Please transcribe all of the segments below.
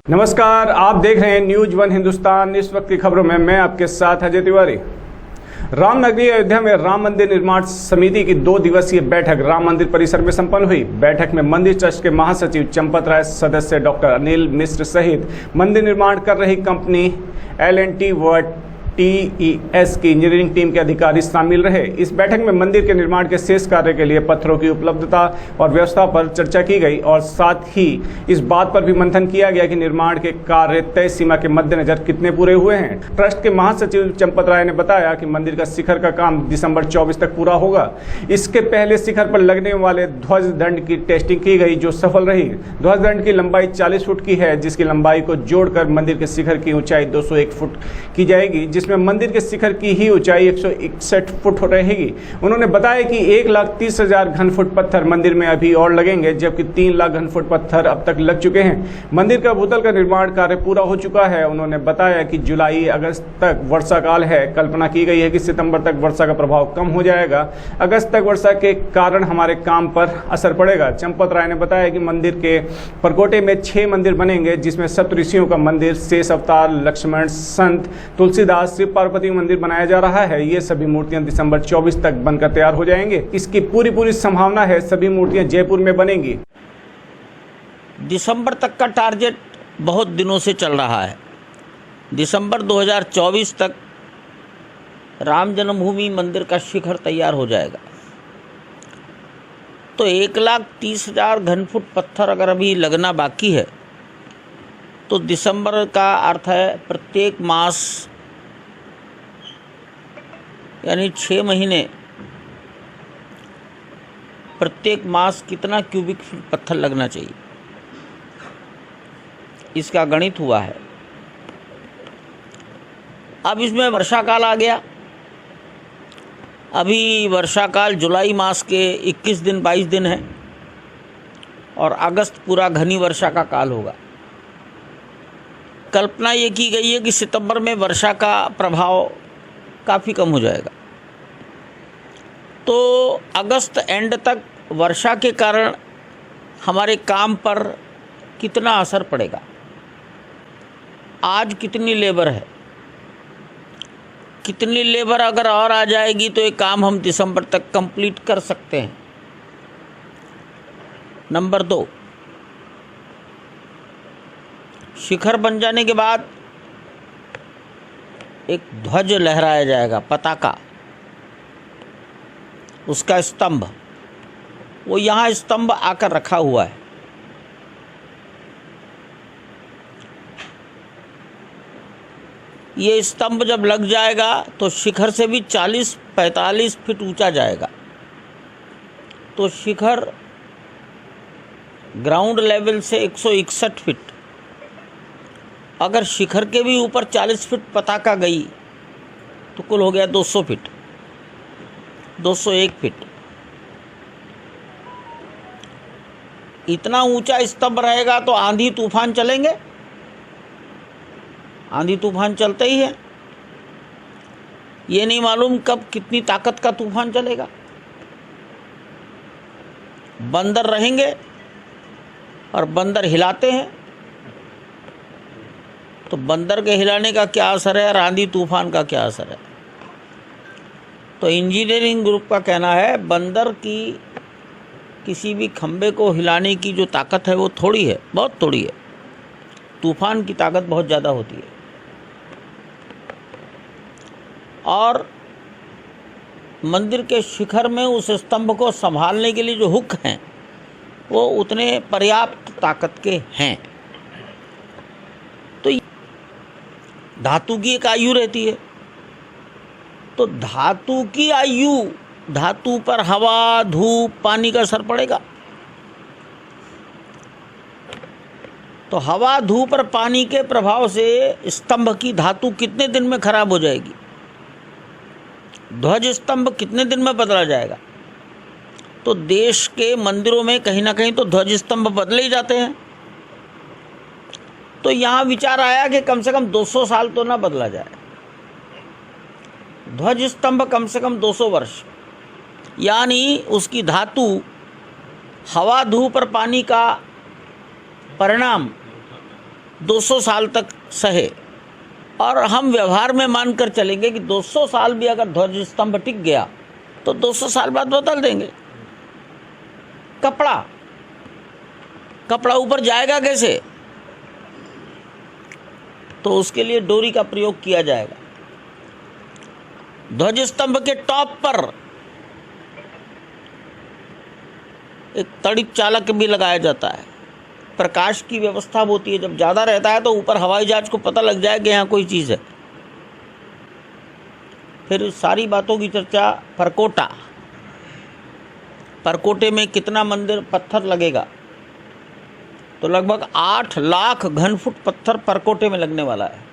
नमस्कार, आप देख रहे हैं न्यूज वन हिंदुस्तान। इस वक्त की खबरों में मैं आपके साथ अजय तिवारी। रामनगरी अयोध्या में राम मंदिर निर्माण समिति की 2 दिवसीय बैठक राम मंदिर परिसर में संपन्न हुई। बैठक में मंदिर ट्रस्ट के महासचिव चंपत राय, सदस्य डॉक्टर अनिल मिश्र सहित मंदिर निर्माण कर रही कंपनी L&T व TES की इंजीनियरिंग टीम के अधिकारी शामिल रहे। इस बैठक में मंदिर के निर्माण के शेष कार्य के लिए पत्थरों की उपलब्धता और व्यवस्था पर चर्चा की गई और साथ ही इस बात पर भी मंथन किया गया कि निर्माण के कार्य तय सीमा के मद्देनजर कितने पूरे हुए हैं। ट्रस्ट के महासचिव चंपत राय ने बताया कि मंदिर का शिखर का काम दिसंबर 24 तक पूरा होगा। इसके पहले शिखर पर लगने वाले ध्वज दंड की टेस्टिंग की गई, जो सफल रही। ध्वज दंड की लंबाई 40 फुट की है, जिसकी लंबाई को जोड़कर मंदिर के शिखर की ऊंचाई 201 फुट की जाएगी, जिसमें मंदिर के शिखर की ही ऊंचाई 161 फुट रहेगी। उन्होंने बताया कि 1,30,000 घन फुट पत्थर मंदिर में अभी और लगेंगे, जबकि 3 लाख घन फुट पत्थर अब तक लग चुके हैं। मंदिर का भूतल का निर्माण कार्य पूरा हो चुका है। उन्होंने बताया कि जुलाई अगस्त तक वर्षा काल है। कल्पना की गई है कि सितंबर तक वर्षा का प्रभाव कम हो जाएगा। अगस्त तक वर्षा के कारण हमारे काम पर असर पड़ेगा। चंपत राय ने बताया कि मंदिर के परकोटे में 6 मंदिर बनेंगे, जिसमें सप्तऋषियों का मंदिर, शेष अवतार, लक्ष्मण, संत तुलसीदास, शिव पार्वती मंदिर बनाया जा रहा है। ये सभी मूर्तियां दिसंबर 24 तक बनकर तैयार हो जाएंगे। इसकी पूरी संभावना है सभी मूर्तियां जयपुर में बनेंगी। दिसंबर तक का टारगेट बहुत दिनों से चल रहा है। दिसंबर 2024 तक राम जन्मभूमि मंदिर का शिखर तैयार हो जाएगा। तो 1,30,000 घन फुट पत्थर अगर अभी लगना बाकी है, तो दिसंबर का अर्थ है प्रत्येक मास यानी 6 महीने, प्रत्येक मास कितना क्यूबिक फीट पत्थर लगना चाहिए, इसका गणित हुआ है। अब इसमें वर्षा काल आ गया। अभी वर्षा काल जुलाई मास के 21 दिन 22 दिन है और अगस्त पूरा घनी वर्षा का काल होगा। कल्पना ये की गई है कि सितंबर में वर्षा का प्रभाव काफ़ी कम हो जाएगा। तो अगस्त एंड तक वर्षा के कारण हमारे काम पर कितना असर पड़ेगा, आज कितनी लेबर है, कितनी लेबर अगर और आ जाएगी तो ये काम हम दिसंबर तक कंप्लीट कर सकते हैं। नंबर 2, शिखर बन जाने के बाद एक ध्वज लहराया जाएगा, पताका, उसका स्तंभ, वो यहाँ स्तंभ आकर रखा हुआ है। ये स्तंभ जब लग जाएगा तो शिखर से भी 40-45 फीट ऊंचा जाएगा। तो शिखर ग्राउंड लेवल से 161 फीट, अगर शिखर के भी ऊपर 40 फीट पताका गई तो कुल हो गया 200 फीट, 201 फीट। इतना ऊंचा स्तंभ रहेगा तो आंधी तूफान चलेंगे, आंधी तूफान चलते ही है। ये नहीं मालूम कब कितनी ताकत का तूफान चलेगा। बंदर रहेंगे और बंदर हिलाते हैं, तो बंदर के हिलाने का क्या असर है और आंधी तूफान का क्या असर है। तो इंजीनियरिंग ग्रुप का कहना है बंदर की किसी भी खंबे को हिलाने की जो ताकत है वो थोड़ी है, बहुत थोड़ी है। तूफान की ताकत बहुत ज़्यादा होती है। और मंदिर के शिखर में उस स्तंभ को संभालने के लिए जो हुक हैं वो उतने पर्याप्त ताकत के हैं। तो धातु की एक आयु रहती है, तो धातु की आयु, धातु पर हवा, धूप, पानी का असर पड़ेगा। तो हवा, धूप और पानी के प्रभाव से स्तंभ की धातु कितने दिन में खराब हो जाएगी, ध्वज स्तंभ कितने दिन में बदला जाएगा। तो देश के मंदिरों में कहीं ना कहीं तो ध्वज स्तंभ बदले ही जाते हैं। तो यहाँ विचार आया कि कम से कम 200 साल तो ना बदला जाए, ध्वज स्तंभ कम से कम 200 वर्ष, यानी उसकी धातु हवा, धूप और पानी का परिणाम 200 साल तक सहे, और हम व्यवहार में मानकर चलेंगे कि 200 साल भी अगर ध्वज स्तंभ टिक गया तो 200 साल बाद बदल देंगे। कपड़ा ऊपर जाएगा कैसे? तो उसके लिए डोरी का प्रयोग किया जाएगा। ध्वज स्तंभ के टॉप पर एक तड़ित चालक भी लगाया जाता है। प्रकाश की व्यवस्था होती है, जब ज़्यादा रहता है तो ऊपर हवाई जहाज को पता लग जाए कि यहाँ कोई चीज़ है। फिर सारी बातों की चर्चा परकोटे में कितना मंदिर पत्थर लगेगा, तो लगभग 8 लाख घन फुट पत्थर परकोटे में लगने वाला है।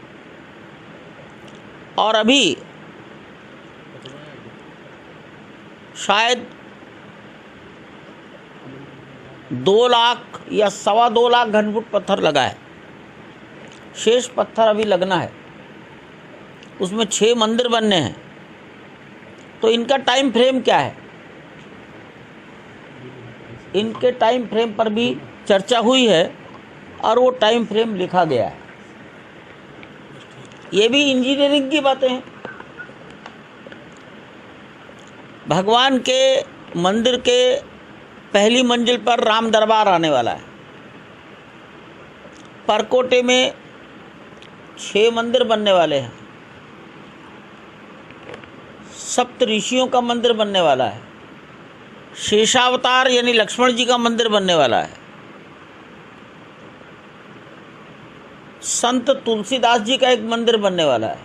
और अभी शायद 2 लाख या 2.25 लाख घन फुट पत्थर लगा है। शेष पत्थर अभी लगना है। उसमें 6 मंदिर बनने हैं। तो इनका टाइम फ्रेम क्या है? इनके टाइम फ्रेम पर भी चर्चा हुई है और वो टाइम फ्रेम लिखा गया है। ये भी इंजीनियरिंग की बातें हैं। भगवान के मंदिर के पहली मंजिल पर राम दरबार आने वाला है। परकोटे में 6 मंदिर बनने वाले हैं। सप्त ऋषियों का मंदिर बनने वाला है। शेषावतार यानी लक्ष्मण जी का मंदिर बनने वाला है। संत तुलसीदास जी का एक मंदिर बनने वाला है।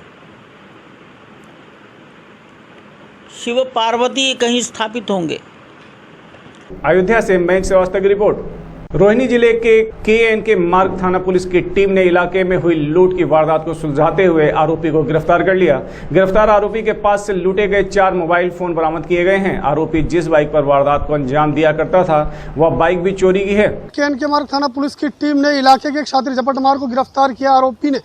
शिव पार्वती कहीं स्थापित होंगे। अयोध्या से मयंक श्रीवास्तव की रिपोर्ट। रोहिणी जिले के के मार्ग थाना पुलिस की टीम ने इलाके में हुई लूट की वारदात को सुलझाते हुए आरोपी को गिरफ्तार कर लिया। गिरफ्तार आरोपी के पास से लूटे गए 4 मोबाइल फोन बरामद किए गए हैं। आरोपी जिस बाइक पर वारदात को अंजाम दिया करता था वह बाइक भी चोरी की है। के मार्ग थाना पुलिस की टीम ने इलाके के एक शातिर झपटमार को गिरफ्तार किया। आरोपी ने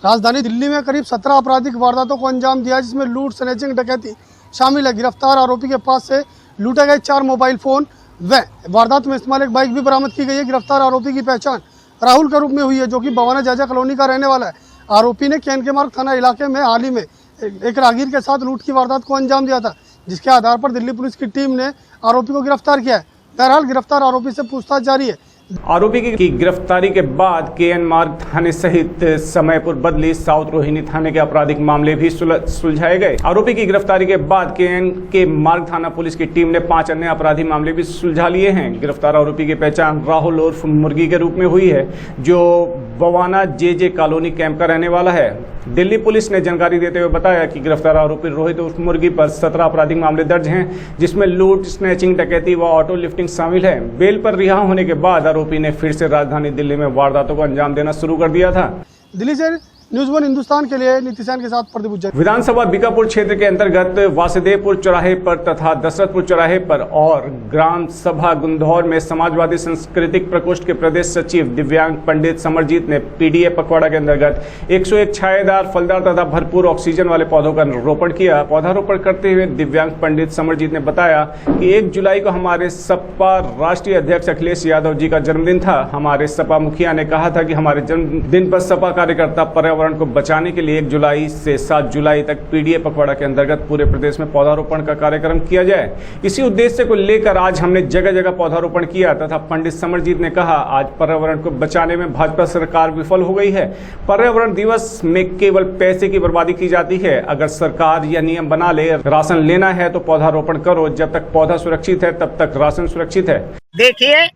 राजधानी दिल्ली में करीब 17 आपराधिक वारदातों को अंजाम दिया, जिसमें लूट, स्नैचिंग, डकैती शामिल है। गिरफ्तार आरोपी के पास से लूटे गए 4 मोबाइल फोन व वारदात में इस्तेमाल एक बाइक भी बरामद की गई है। गिरफ्तार आरोपी की पहचान राहुल के रूप में हुई है, जो कि बवाना जाजा कॉलोनी का रहने वाला है। आरोपी ने के मार्ग थाना इलाके में हाल ही में एक राहगीर के साथ लूट की वारदात को अंजाम दिया था, जिसके आधार पर दिल्ली पुलिस की टीम ने आरोपी को गिरफ्तार किया है। बहरहाल गिरफ्तार आरोपी से पूछताछ जारी है। आरोपी की गिरफ्तारी के बाद के मार्ग थाने सहित समयपुर, बदली, साउथ रोहिणी थाने के आपराधिक मामले भी सुलझाए गए। आरोपी की गिरफ्तारी के बाद के मार्ग थाना पुलिस की टीम ने 5 अन्य अपराधी मामले भी सुलझा लिए हैं। गिरफ्तार आरोपी की पहचान राहुल उर्फ मुर्गी के रूप में हुई है, जो बवाना जे कॉलोनी कैंप का रहने वाला है। दिल्ली पुलिस ने जानकारी देते हुए बताया कि गिरफ्तार आरोपी रोहित उर्फ मुर्गी पर 17 आपराधिक मामले दर्ज हैं, जिसमें लूट, स्नैचिंग, डकैती व ऑटो लिफ्टिंग शामिल है। बेल पर रिहा होने के बाद आरोपी ने फिर से राजधानी दिल्ली में वारदातों को अंजाम देना शुरू कर दिया था। दिल्ली से न्यूज़ 1 हिंदुस्तान के लिए नीतीशान के साथ प्रदीप उज्जैन। विधानसभा बीकापुर क्षेत्र के अंतर्गत वासुदेवपुर चौराहे पर तथा दशरथपुर चौराहे पर और ग्राम सभा गुंदौर में समाजवादी सांस्कृतिक प्रकोष्ठ के प्रदेश सचिव दिव्यांग पंडित समरजीत ने पीडीए पखवाड़ा के अंतर्गत 101 छायेदार, फलदार तथा भरपूर ऑक्सीजन वाले पौधों का रोपण किया। पौधारोपण करते हुए दिव्यांग पंडित समरजीत ने बताया कि 1 जुलाई को हमारे सपा राष्ट्रीय अध्यक्ष अखिलेश यादव जी का जन्मदिन था। हमारे सपा मुखिया ने कहा था कि हमारे जन्मदिन पर सपा कार्यकर्ता पर्यावरण को बचाने के लिए 1 जुलाई से 7 जुलाई तक पीडीए पखवाड़ा के अंतर्गत पूरे प्रदेश में पौधारोपण का कार्यक्रम किया जाए। इसी उद्देश्य को लेकर आज हमने जगह जगह पौधारोपण किया तथा पंडित समरजीत ने कहा, आज पर्यावरण को बचाने में भाजपा सरकार विफल हो गई है। पर्यावरण दिवस में केवल पैसे की बर्बादी की जाती है। अगर सरकार यह नियम बना ले, राशन लेना है तो पौधारोपण करो, जब तक पौधा सुरक्षित है तब तक राशन सुरक्षित है। देखिए,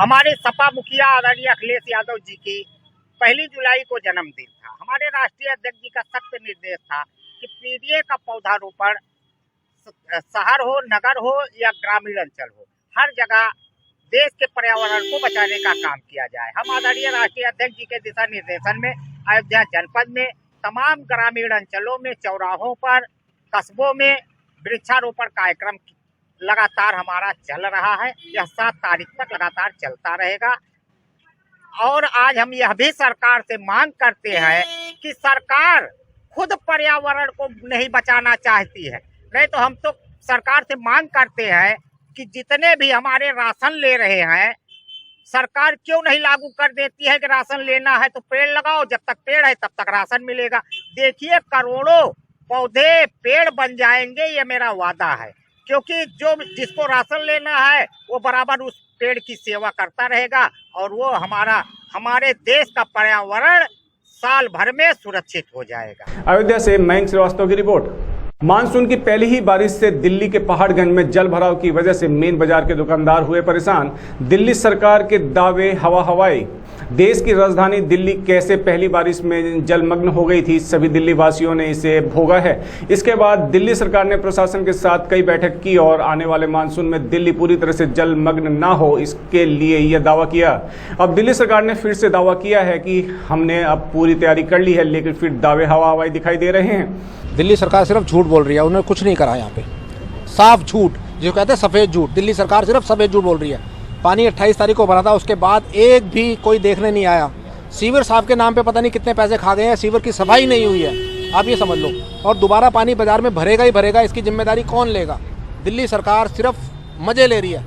हमारे सपा मुखिया आदरणीय अखिलेश यादव जी की 1 जुलाई को जन्मदिन था। हमारे राष्ट्रीय अध्यक्ष जी का सख्त निर्देश था कि पीडीए का पौधारोपण शहर हो, नगर हो या ग्रामीण अंचल हो, हर जगह देश के पर्यावरण को बचाने का काम किया जाए। हम आदरणीय राष्ट्रीय अध्यक्ष जी के दिशा निर्देशन में अयोध्या जनपद में तमाम ग्रामीण अंचलों में, चौराहों पर, कस्बों में वृक्षारोपण कार्यक्रम लगातार हमारा चल रहा है। यह 7 तारीख तक लगातार चलता रहेगा। और आज हम यह भी सरकार से मांग करते हैं कि सरकार खुद पर्यावरण को नहीं बचाना चाहती है, नहीं तो हम तो सरकार से मांग करते हैं कि जितने भी हमारे राशन ले रहे हैं सरकार क्यों नहीं लागू कर देती है कि राशन लेना है तो पेड़ लगाओ, जब तक पेड़ है तब तक राशन मिलेगा। देखिए करोड़ों पौधे पेड़ बन जाएंगे, ये मेरा वादा है, क्योंकि जो जिसको राशन लेना है वो बराबर उस पेड़ की सेवा करता रहेगा और वो हमारे देश का पर्यावरण साल भर में सुरक्षित हो जाएगा। अयोध्या से मयंक श्रीवास्तव की रिपोर्ट। मानसून की पहली ही बारिश से दिल्ली के पहाड़गंज में जल भराव की वजह से मेन बाजार के दुकानदार हुए परेशान। दिल्ली सरकार के दावे हवा हवाई। देश की राजधानी दिल्ली कैसे पहली बारिश में जलमग्न हो गई थी, सभी दिल्ली वासियों ने इसे भोगा है। इसके बाद दिल्ली सरकार ने प्रशासन के साथ कई बैठक की और आने वाले मानसून में दिल्ली पूरी तरह से जलमग्न ना हो, इसके लिए यह दावा किया। अब दिल्ली सरकार ने फिर से दावा किया है कि हमने अब पूरी तैयारी कर ली है, लेकिन फिर दावे हवा हवाई दिखाई दे रहे हैं। दिल्ली सरकार सिर्फ झूठ बोल रही है, उन्होंने कुछ नहीं करा। यहाँ पे साफ झूठ, जो कहते हैं सफ़ेद झूठ। दिल्ली सरकार सिर्फ सफ़ेद झूठ बोल रही है। पानी 28 तारीख को भरा था, उसके बाद एक भी कोई देखने नहीं आया। सीवर साफ के नाम पे पता नहीं कितने पैसे खा गए हैं, सीवर की सफाई नहीं हुई है, आप ये समझ लो। और दोबारा पानी बाजार में भरेगा ही भरेगा, इसकी जिम्मेदारी कौन लेगा? दिल्ली सरकार सिर्फ मजे ले रही है।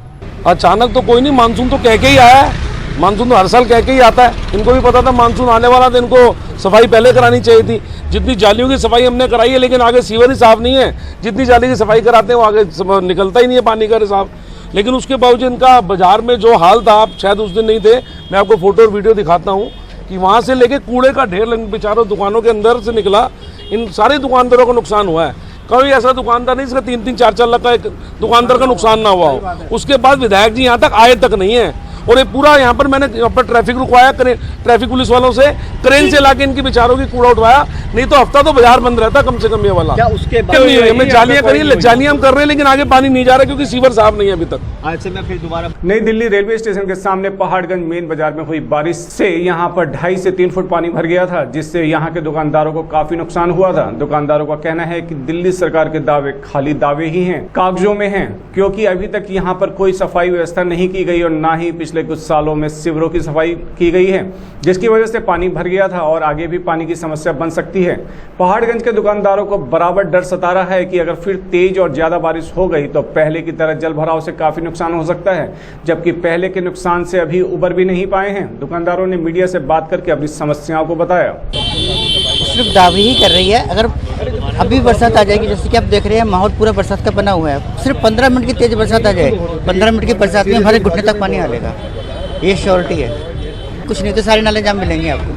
अचानक तो कोई नहीं, मानसून तो कह के ही आया है। मानसून तो हर साल कह के ही आता है। इनको भी पता था मानसून आने वाला था, इनको सफाई पहले करानी चाहिए थी। जितनी जालियों की सफाई हमने कराई है, लेकिन आगे सीवर ही साफ नहीं है। जितनी जाली की सफाई कराते हैं वो आगे निकलता ही नहीं है पानी का साफ। लेकिन उसके बावजूद इनका बाजार में जो हाल था, आप शायद उस दिन नहीं थे, मैं आपको फोटो और वीडियो दिखाता हूँ कि वहाँ से लेके कूड़े का ढेर बेचारों दुकानों के अंदर से निकला। इन सारे दुकानदारों को नुकसान हुआ है। कोई ऐसा दुकानदार नहीं जिसका 3-3, 4-4 लाख का एक दुकानदार का नुकसान ना हुआ हो। उसके बाद विधायक जी यहाँ तक आए तक नहीं है। और ये पूरा यहाँ पर मैंने यहाँ पर ट्रैफिक रुकवाया, ट्रैफिक पुलिस वालों से क्रेन से लाके इनकी बेचारों की कूड़ा उठवाया, नहीं तो हफ्ता तो बाजार बंद रहता कम से कम ये वाला। क्या उसके बाद हमने जालियां करी, जालियां हम कर रहे हैं, लेकिन आगे पानी नहीं जा रहा क्योंकि सीवर साफ नहीं है अभी तक। आज से मैं फिर दोबारा नई दिल्ली रेलवे स्टेशन के सामने पहाड़गंज मेन बाजार में हुई बारिश से यहाँ पर 2.5 से 3 फुट पानी भर गया था, जिससे यहाँ के दुकानदारों को काफी नुकसान हुआ था। दुकानदारों का कहना है कि दिल्ली सरकार के दावे खाली दावे ही हैं, कागजों में हैं, क्योंकि अभी तक यहाँ पर कोई सफाई व्यवस्था नहीं की गई और ना ही पिछले कुछ सालों में शिविरों की सफाई की गई है, जिसकी वजह से पानी भर गया था और आगे भी पानी की समस्या बन सकती है। पहाड़गंज के दुकानदारों को बराबर डर सता रहा है कि अगर फिर तेज और ज्यादा बारिश हो गई तो पहले की तरह जल भराव से काफी नुकसान हो सकता है, जबकि पहले के नुकसान से अभी उबर भी नहीं पाए हैं। दुकानदारों ने मीडिया से बात करके अपनी समस्याओं को बताया। सिर्फ दावे ही कर रही है। अगर अभी बरसात आ जाएगी, जैसे कि आप देख रहे हैं माहौल पूरा बरसात का बना हुआ है, सिर्फ 15 मिनट की तेज बरसात आ जाए, 15 मिनट की बरसात में हमारे घुटने तक पानी आ जाएगा, ये श्योरिटी है। कुछ नहीं तो सारे नाले जाम मिलेंगे आपको।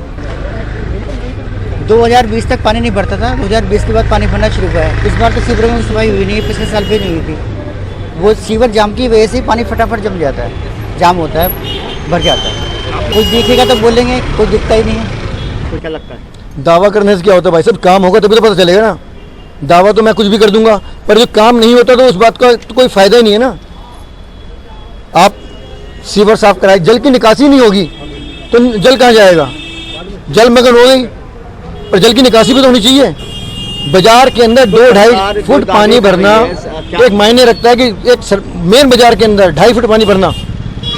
2020 तक पानी नहीं भरता था, 2020 के बाद पानी भरना शुरू हुआ है। इस बार तो सीवरों में सफाई हुई नहीं है, पिछले साल भी नहीं हुई थी। वो सीवर जाम की वजह से पानी फटाफट जम जाता है, जाम होता है, भर जाता है। कुछ दिखेगा तो बोलेंगे, कुछ दिखता ही नहीं है। तो क्या लगता है दावा करने से क्या होता है भाई साहब? काम होगा तभी तो पता चलेगा ना। दावा तो मैं कुछ भी कर दूंगा, पर जो काम नहीं होता तो उस बात का तो कोई फायदा ही नहीं है ना। आप सीवर साफ कराए, जल की निकासी नहीं होगी तो जल कहाँ जाएगा? जल मगन हो गई, पर जल की निकासी भी तो होनी चाहिए। बाजार के अंदर 2-2.5 फुट पानी भरना एक मायने रखता है कि एक मेन बाजार के अंदर 2.5 फुट पानी भरना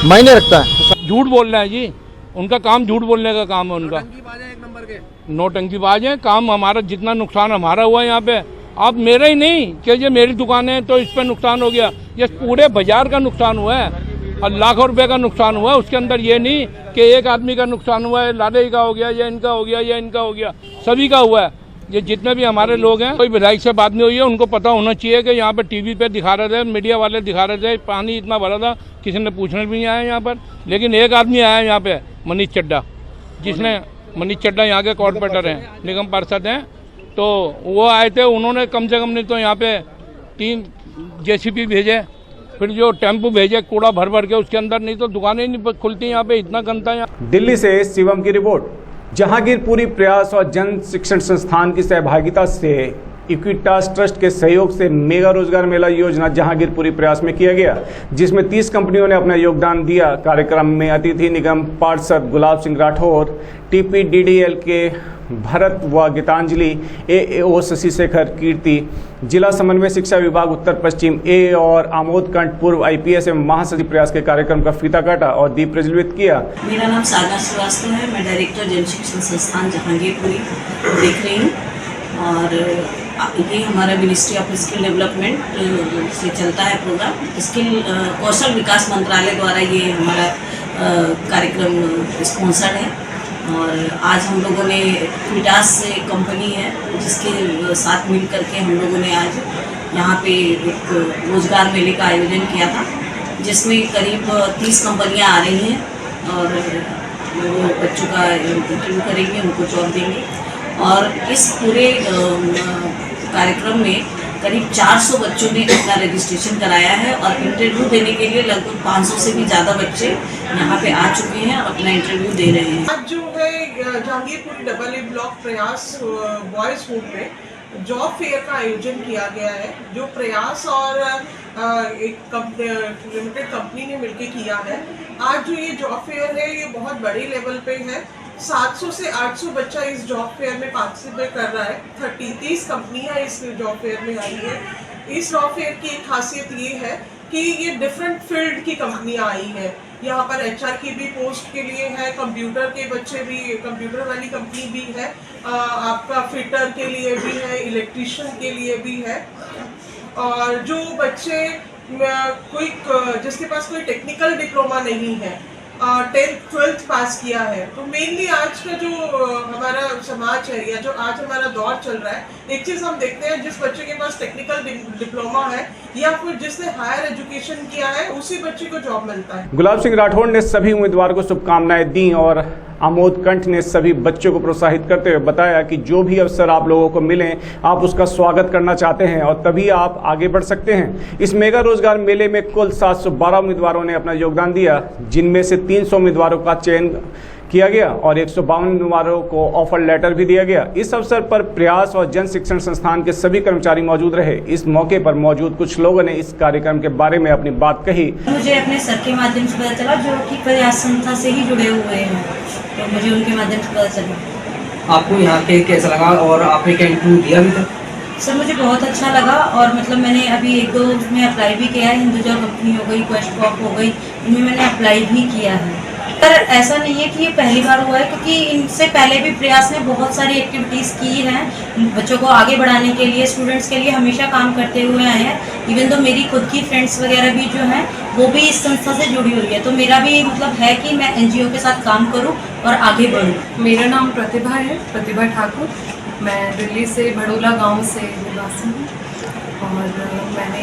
मायने रखता है। झूठ बोल रहा है जी, उनका काम झूठ बोलने का काम है उनका। नौटंकीबाज है काम। हमारा जितना नुकसान हमारा हुआ यहाँ पे, आप मेरा ही नहीं कि ये मेरी दुकान है तो इस पर नुकसान हो गया, ये पूरे बाजार का नुकसान हुआ है और लाखों रुपए का नुकसान हुआ है। उसके अंदर ये नहीं कि एक आदमी का नुकसान हुआ है, लाले का हो गया या इनका हो गया या इनका हो गया, सभी का हुआ है। ये जितने भी हमारे लोग हैं, कोई विधायक से बात नहीं हुई है, उनको पता होना चाहिए कि यहाँ पे टीवी पे दिखा रहे थे, मीडिया वाले दिखा रहे थे, पानी इतना भरा था, किसी ने पूछने भी नहीं आया यहाँ पर। लेकिन एक आदमी आया यहाँ पे, मनीष चड्डा, मनीष चड्डा यहाँ के कॉर्पोरेटर हैं, निगम पार्षद हैं, तो वो आए थे। उन्होंने कम से कम नहीं तो यहाँ पे 3 JCB भेजे, फिर जो टेम्पो भेजे कूड़ा भर भर के उसके अंदर, नहीं तो दुकानें नहीं खुलती यहाँ पे, इतना गंदा यहाँ। दिल्ली से शिवम की रिपोर्ट। जहांगीरपुरी प्रयास और जन शिक्षण संस्थान की सहभागिता से इक्विटास ट्रस्ट के सहयोग से मेगा रोजगार मेला योजना जहांगीरपुरी प्रयास में किया गया, जिसमें 30 कंपनियों ने अपना योगदान दिया। कार्यक्रम में अतिथि निगम पार्षद गुलाब सिंह राठौर, TPDDL के भरत व गीतांजलि, AAO शशि शेखर कीर्ति, जिला समन्वय शिक्षा विभाग उत्तर पश्चिम A और आमोद कंठ पूर्व IPS एवं महासचिव प्रयास के कार्यक्रम का फीता काटा और दीप प्रज्वलित किया। मेरा नाम साधना श्रीवास्तव है, मैं डायरेक्टर जन शिक्षण संस्थान जहांगीरपुरी देख रही हूँ और ये हमारा मिनिस्ट्री ऑफ स्किल डेवलपमेंट से चलता है प्रोग्राम। स्किल कौशल विकास मंत्रालय द्वारा ये हमारा कार्यक्रम स्पॉन्सर्ड है। और आज हम लोगों ने मिडास से कंपनी है जिसके साथ मिल करके हम लोगों ने आज यहाँ पे एक रोजगार मेले का आयोजन किया था, जिसमें करीब 30 कंपनियाँ आ रही हैं और वो बच्चों का इंटरव्यू करेंगे, उनको जॉब देंगे। और इस पूरे कार्यक्रम में करीब 400 बच्चों ने अपना रजिस्ट्रेशन कराया है और इंटरव्यू देने के लिए लगभग 500 से भी ज़्यादा बच्चे यहाँ पे आ चुके हैं और अपना इंटरव्यू दे रहे हैं। आज जो है जहांगीरपुरी AA ब्लॉक प्रयास बॉयज़ होम में जॉब फेयर का आयोजन किया गया है, जो प्रयास और एक लिमिटेड कंपनी ने मिलकर किया है। आज जो ये जॉब फेयर है ये बहुत बड़े लेवल पे है। 700 से 800 बच्चा इस जॉब फेयर में पार्टिसिपेट कर रहा है। 30 कंपनियां इस जॉब फेयर में आई है। इस जॉब फेयर की एक खासियत ये है कि ये डिफरेंट फील्ड की कंपनियां आई हैं। यहाँ पर HR की भी पोस्ट के लिए है, कंप्यूटर के बच्चे भी, कंप्यूटर वाली कंपनी भी है, आपका फिटर के लिए भी है, इलेक्ट्रिशियन के लिए भी है। और जो बच्चे जिसके पास कोई टेक्निकल डिप्लोमा नहीं है, 10th 12th पास किया है, तो मेनली आज का जो हमारा समाज है या जो आज हमारा दौर चल रहा है, एक चीज़ हम देखते हैं, जिस बच्चे के पास टेक्निकल डिप्लोमा है या फिर जिसने हायर एजुकेशन किया है उसी बच्चे को जॉब मिलता है। गुलाब सिंह राठौड़ ने सभी उम्मीदवारों को शुभकामनाएं दी और आमोद कंठ ने सभी बच्चों को प्रोत्साहित करते हुए बताया कि जो भी अवसर आप लोगों को मिलें, आप उसका स्वागत करना चाहते हैं और तभी आप आगे बढ़ सकते हैं। इस मेगा रोजगार मेले में कुल 712 उम्मीदवारों ने अपना योगदान दिया, जिनमें से 300 उम्मीदवारों का चयन किया गया और 152 उम्मीदवारों को ऑफर लेटर भी दिया गया। इस अवसर पर प्रयास और जन शिक्षण संस्थान के सभी कर्मचारी मौजूद रहे। इस मौके पर मौजूद कुछ लोगों ने इस कार्यक्रम के बारे में अपनी बात कही। मुझे अपने सर के माध्यम से पता चला, जो कि प्रयास संस्था से ही जुड़े हुए हैं, तो मुझे उनके माध्यम से पता चला। आपको यहाँ पे कैसा लगा और आपने क्या इंटरव्यू दिया अभी तक? सर मुझे बहुत अच्छा लगा और मतलब मैंने अभी 1-2 में अप्लाई भी किया है। हिंदुजा कंपनी हो गई, क्वेस्ट कॉप हो गई, इनमें मैंने अप्लाई भी किया है। पर ऐसा नहीं है कि ये पहली बार हुआ है, क्योंकि इनसे पहले भी प्रयास ने बहुत सारी एक्टिविटीज़ की हैं बच्चों को आगे बढ़ाने के लिए, स्टूडेंट्स के लिए हमेशा काम करते हुए आए हैं। इवन तो मेरी खुद की फ्रेंड्स वगैरह भी जो हैं वो भी इस संस्था से जुड़ी हुई है, तो मेरा भी मतलब है कि मैं NGO के साथ काम करूं और आगे बढ़ूं। मेरा नाम प्रतिभा है, प्रतिभा ठाकुर। मैं दिल्ली से भड़ोला गांव से निवासी हूँ और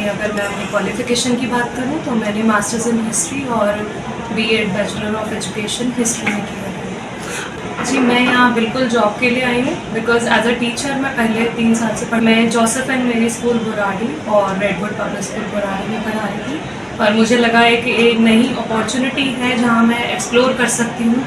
अगर मैं अपनी क्वालिफ़िकेशन की बात करूँ तो मैंने मास्टर्स इन हिस्ट्री और B.Ed bachelor of education history में किया है। जी मैं यहाँ बिल्कुल जॉब के लिए आई हूँ, बिकॉज एज अ टीचर मैं पहले 3 साल से मैं जोसेफ एंड मेरी स्कूल बुराड़ी और रेडवुड पब्लिक स्कूल बुराड़ी में पढ़ा रही थी, और मुझे लगा है कि एक नई अपॉर्चुनिटी है जहाँ मैं एक्सप्लोर कर सकती हूँ,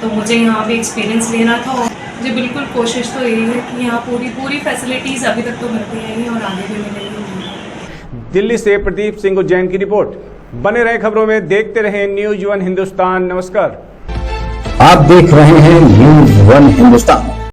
तो मुझे यहाँ भी एक्सपीरियंस लेना था। जी बिल्कुल कोशिश तो यही है कि यहाँ पूरी फैसिलिटीज़ अभी तक तो मिलती हैं और आगे भी मिलेंगी। दिल्ली से प्रदीप सिंह जैन की रिपोर्ट। बने रहे खबरों में, देखते रहे न्यूज़ 1 हिंदुस्तान। नमस्कार। आप देख रहे हैं न्यूज़ 1 हिंदुस्तान।